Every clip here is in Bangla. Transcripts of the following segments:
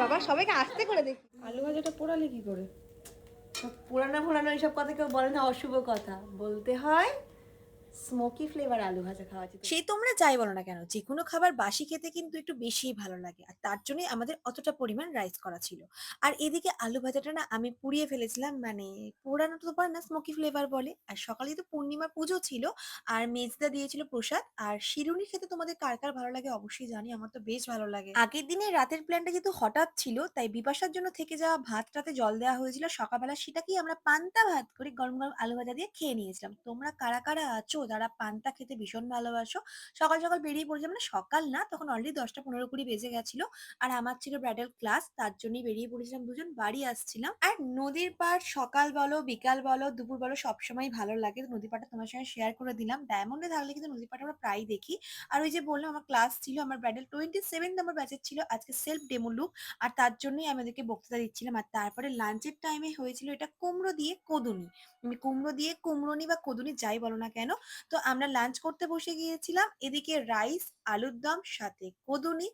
বাবা, সবাইকে আস্তে করে দেখি। আলু ভাজাটা পোড়ালে কি করে? পুরানো পুরানো এইসব কথা কেউ বলে না, অশুভ কথা বলতে হয়। স্মোকি ফ্লেভার আলু ভাজা খাওয়া যেত। সে তোমরা যাই বলো না কেন, যেকোনো খাবার বাসি খেতে কিন্তু একটু বেশিই ভালো লাগে, আর তার জন্যই আমাদের অতটা পরিমাণ রাইস করা ছিল। আর এদিকে আলু ভাজাটা না আমি পুড়িয়ে ফেলেছিলাম, মানে পোড়ানো তো পারে না, স্মোকি ফ্লেভার বলে। আর সকালে তো পূর্ণিমার পুজো ছিল, আর মেজদা দিয়েছিল প্রসাদ। আর শিরুনি খেতে তোমাদের কার কার ভালো লাগে অবশ্যই জানি, আমার তো বেশ ভালো লাগে। আগের দিনে রাতের প্ল্যানটা যেহেতু হঠাৎ ছিল, তাই বিপাশার জন্য থেকে যাওয়া ভাতটাতে জল দেওয়া হয়েছিল সকালবেলা, সেটাকেই আমরা পান্তা ভাত করে গরম গরম আলু ভাজা দিয়ে খেয়ে নিয়েছিলাম। তোমরা কারা কারা আছো যারা পান্তা খেতে ভীষণ ভালোবাসো? সকাল সকাল বেরিয়ে পড়েছিলাম, মানে সকাল না, তখন অলরেডি 10টা 15 20 বেজে গেছিল। আর আমার ছিল ব্রাইডাল ক্লাস, তার জন্যই বেরিয়ে পড়েছিলাম, দুজন বাড়ি আসছিলাম। আর নদীর পাড় সকাল বলো বিকাল বলো দুপুর বলো সবসময় ভালো লাগে। নদীর পাড়টা তোমার সঙ্গে শেয়ার করে দিলাম। ডায়মন্ডে থাকলে কিন্তু নদীর পাড়টা আমরা প্রায় দেখি। আর ওই যে বললাম আমার ক্লাস ছিল, আমার ব্রাইডাল 27 নম্বর ব্যাচের ছিল আজকে সেলফ ডেমো লুক। আর তার জন্যই আমি ওদেরকে বক্তৃতা দিচ্ছিলাম। আর তারপরে লাঞ্চের টাইমে হয়েছিল এটা কুমড়ো দিয়ে কদুনি। আমি কুমড়ো দিয়ে কুমড়োনি বা কদুনি যাই বলো না কেন, তো আমরা লাঞ্চ করতে বসে গিয়েছিলাম। এদিকে রাইস, আলুর দম, সাথে কদুনি।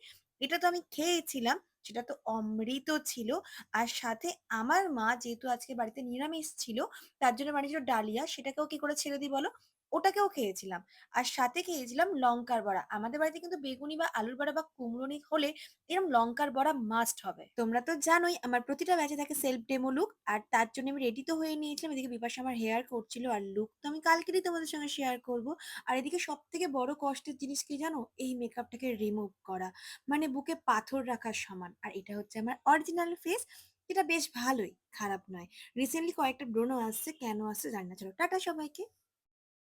এটা তো আমি খেয়েছিলাম, সেটা তো অমৃত ছিল। আর সাথে আমার মা যেহেতু আজকে বাড়িতে নিরামিষ ছিল, তার জন্য বানিয়েছিল ডালিয়া, সেটাকেও কি করে ছেড়ে দিই বলো, ওটাকেও খেয়েছিলাম। আর সাথে খেয়েছিলাম লঙ্কার বড়া। আমাদের বাড়িতে কিন্তু বেগুনি বা আলুর বড়া বা কুমড়োনি হলে এরকম লঙ্কার বড়া মাস্ট হবে। তোমরা তো জানোই আমার প্রতিটা ব্যাচে থাকে সেলফ ডেমো লুক, আর তার জন্য আমি রেডি তো হয়ে নিয়েছিলাম। এদিকে বিপাশা আমার হেয়ার করছিল, আর লুক তো আমি কালকেরই তোমাদের সঙ্গে শেয়ার করব। আর এদিকে সব থেকে বড় কষ্টের জিনিস কি জানো, এই মেকআপটাকে রিমুভ করা, মানে বুকে পাথর রাখার সমান। আর এটা হচ্ছে আমার অরিজিনাল ফেস, যেটা বেশ ভালোই, খারাপ নয়। রিসেন্টলি কয়েকটা ব্রণও আসছে, কেন আসছে জানি না। চলো টাটা সবাইকে।